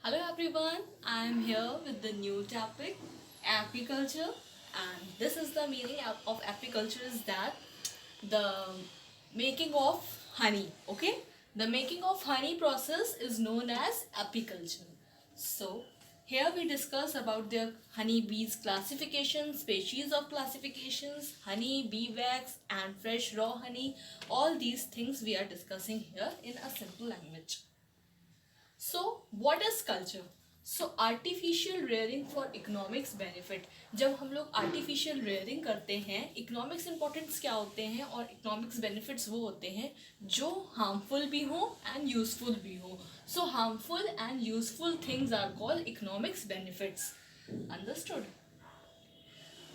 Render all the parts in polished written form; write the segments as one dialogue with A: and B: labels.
A: Hello everyone, I am here with the new topic apiculture, and this is the meaning of apiculture is that the making of honey. Okay, the making of honey process is known as apiculture. So here we discuss about the honey bees classification, species of classifications, honey, bee wax and fresh raw honey. All these things we are discussing here in a simple language. So what is culture? So artificial rearing for economics benefit. जब हम लोग artificial rearing करते हैं, economics importance क्या होते हैं और economics benefits वो होते हैं जो हार्मफुल भी हो एंड यूजफुल भी हो. So harmful and useful things are called economics benefits. Understood?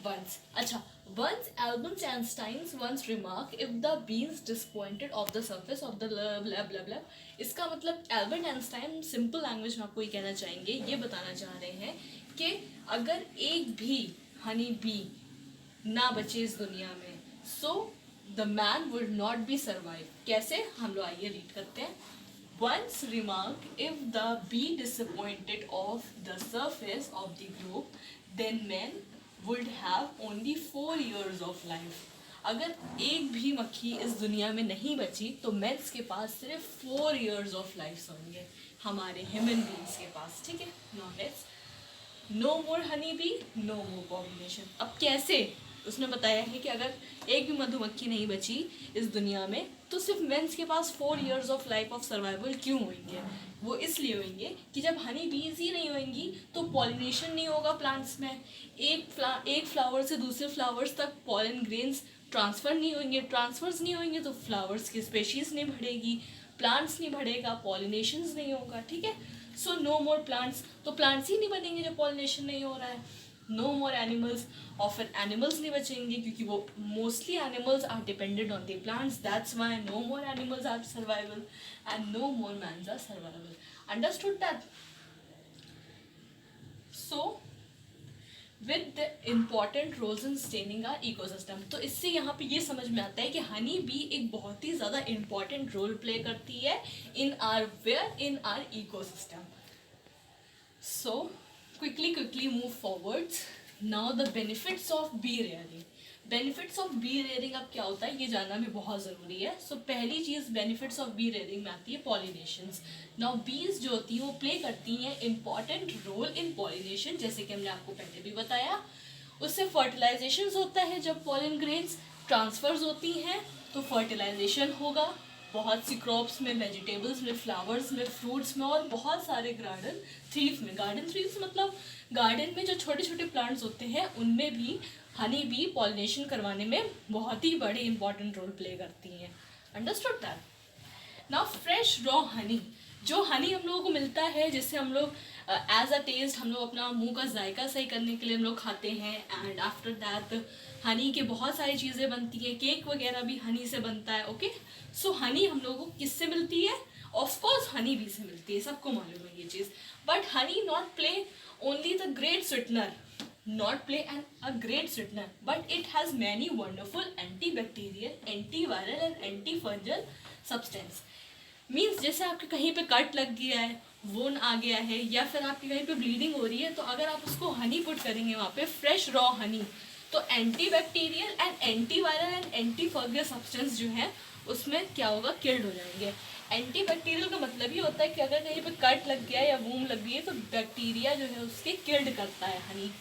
A: Once Albert Einstein once remarked, if the beans disappointed of the surface of the blah blah blah blah. इसका मतलब Albert Einstein simple language में आपको ये कहना चाहेंगे, ये बताना चाह रहे हैं कि अगर एक भी हनी बी ना बचे इस दुनिया में, so the man would not be survive. कैसे? हम लोग आइए रीड करते हैं. Once remarked, if the bee disappointed of the surface of the globe, then men would have only 4 years of life. अगर एक भी मक्खी इस दुनिया में नहीं बची तो मेंस के पास सिर्फ 4 years of life होंगे हमारे ह्यूमन बींग्स के पास. ठीक है, no let's no more honey bee, no more population. अब कैसे? उसने बताया है कि अगर एक भी मधुमक्खी नहीं बची इस दुनिया में तो सिर्फ मेंस के पास 4 years of life of survival क्यों होंगे? वो इसलिए होंगे कि जब हनी बीज ही नहीं होंगी तो पॉलिनेशन नहीं होगा प्लांट्स में. एक फ्लावर से दूसरे फ्लावर्स तक पॉलन ग्रेन्स ट्रांसफ़र नहीं होंगे. ट्रांसफर्स नहीं होंगे तो फ्लावर्स की स्पेशीज़ नहीं बढ़ेगी, प्लांट्स नहीं बढ़ेगा, पॉलिनेशंस नहीं होगा. ठीक है, सो नो मोर प्लांट्स. तो प्लांट्स ही नहीं बनेंगे जब पॉलिनेशन नहीं हो रहा है. नो मोर एनिमल्स, और फिर एनिमल्स नहीं बचेंगे क्योंकि वो mostly animals are dependent on the plants. That's why no more animals are survival and no more mans are survival. Understood that? So with the important roles in sustaining our ecosystem. तो इससे यहाँ पे ये समझ में आता है कि हनी बी एक बहुत ही ज़्यादा इम्पॉर्टेंट रोल प्ले करती है in our ecosystem. So quickly move forwards. Now the benefits of bee rearing. Benefits of bee rearing अब क्या होता है ये जानना भी बहुत ज़रूरी है. सो पहली चीज़ बेनिफिट्स ऑफ बी रेयरिंग में आती है पॉलिनेशंस. नाउ बीज जो होती हैं वो प्ले करती हैं इंपॉर्टेंट रोल इन पॉलिनेशन, जैसे कि हमने आपको पहले भी बताया. उससे फर्टिलाइजेशन होता है. जब पॉलन ग्रेन्स ट्रांसफर्स होती हैं तो फर्टिलाइजेशन होगा बहुत सी क्रॉप्स में, वेजिटेबल्स में, फ्लावर्स में, फ्रूट्स में और बहुत सारे गार्डन थ्रीव्स में. गार्डन थ्रीव्स मतलब गार्डन में जो छोटे छोटे प्लांट्स होते हैं उनमें भी हनी बी पॉलिनेशन करवाने में बहुत ही बड़े इंपॉर्टेंट रोल प्ले करती हैं. Understood that? Now fresh raw Honey, जो हनी हम लोगों को मिलता है जिससे हम लोग एज अ टेस्ट हम लोग अपना मुंह का जायका सही करने के लिए हम लोग खाते हैं. एंड आफ्टर दैट हनी के बहुत सारी चीज़ें बनती हैं, केक वगैरह भी हनी से बनता है. ओके, सो हनी हम लोगों को किससे मिलती है? ऑफकोर्स हनी बी से मिलती है, सबको मालूम है ये चीज़. But honey not play only the great sweetener, not play a great sweetener, but it has many wonderful antibacterial, antiviral and antifungal substance. Means जैसे आपके कहीं पे कट लग गया है, वोन आ गया है, या फिर आपकी कहीं पे ब्लीडिंग हो रही है, तो अगर आप उसको हनी पुट करेंगे वहाँ पे फ्रेश रॉ हनी, तो antibacterial and antiviral and antifungal substance जो है उसमें क्या होगा? किल्ड हो जाएंगे. एंटीबैक्टीरियल का मतलब ही होता है कि अगर कहीं पे कट लग गया या वूम लग गई है तो बैक्टीरिया जो है उसके किल्ड करता है हनी.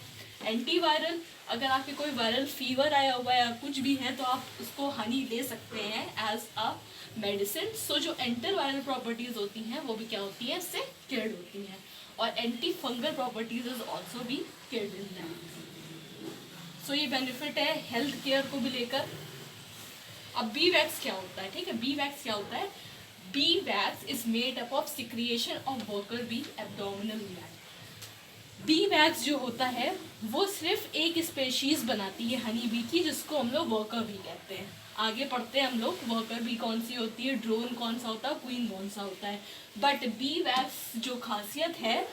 A: एंटीवायरल, अगर आपके कोई वायरल फीवर आया हुआ है या कुछ भी है तो आप उसको हनी ले सकते हैं एज अ मेडिसिन. सो जो एंटी वायरल प्रॉपर्टीज़ होती हैं वो भी क्या होती है? इससे किल्ड होती हैं. और anti fungal properties is also भी किल्ड इन दैट. सो ये बेनिफिट है हेल्थ केयर को भी लेकर. अब बी वैक्स क्या होता है? ठीक है, बी वैक्स क्या होता है? Bee wax is made up of secretion of worker bee abdominal gland. Bee wax जो होता है वो सिर्फ एक स्पेशीज़ बनाती है हनी बी की, जिसको हम लोग वर्कर बी कहते हैं. आगे पढ़ते हैं हम लोग वर्कर बी कौन सी होती है, ड्रोन कौन सा होता है, क्वीन कौन सा होता है. बट बी वैक्स जो खासियत है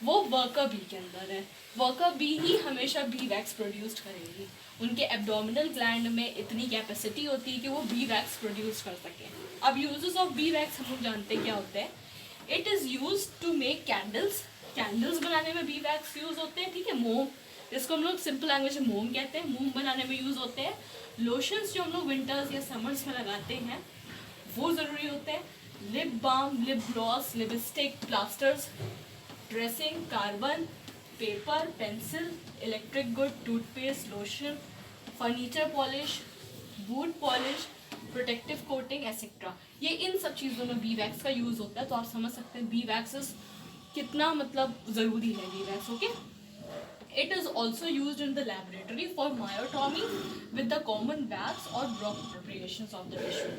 A: वो वर्कर बी के अंदर है. वर्कर बी ही हमेशा बी वैक्स प्रोड्यूस करेगी. उनके एब्डोमिनल ग्लैंड में इतनी कैपेसिटी होती है कि वो बी वैक्स प्रोड्यूस कर सकें. अब यूजेस ऑफ बी वैक्स हम लोग जानते हैं क्या होते हैं. It is use to make candles, candles बनाने में बी वैक्स यूज होते हैं, ठीक है। मोम, इसको हम लोग सिंपल लैंग्वेज में मोम कहते हैं, मोम बनाने में यूज होते हैं। लोशंस जो हम लोग विंटर्स या समर्स में लगाते हैं वो ज़रूरी होते हैं। Lip balm, lip gloss, lipstick, plasters, dressing, carbon, paper, pencil, electric good, toothpaste, lotion, furniture polish, boot polish, protective coating etcetera, ये इन सब चीज़ों में बी वैक्स का यूज़ होता है। तो आप समझ सकते हैं बी वैक्स कितना मतलब ज़रूरी है bee wax, okay. It is also used in the laboratory for myotomy with the common wax or drop preparations of the tissue.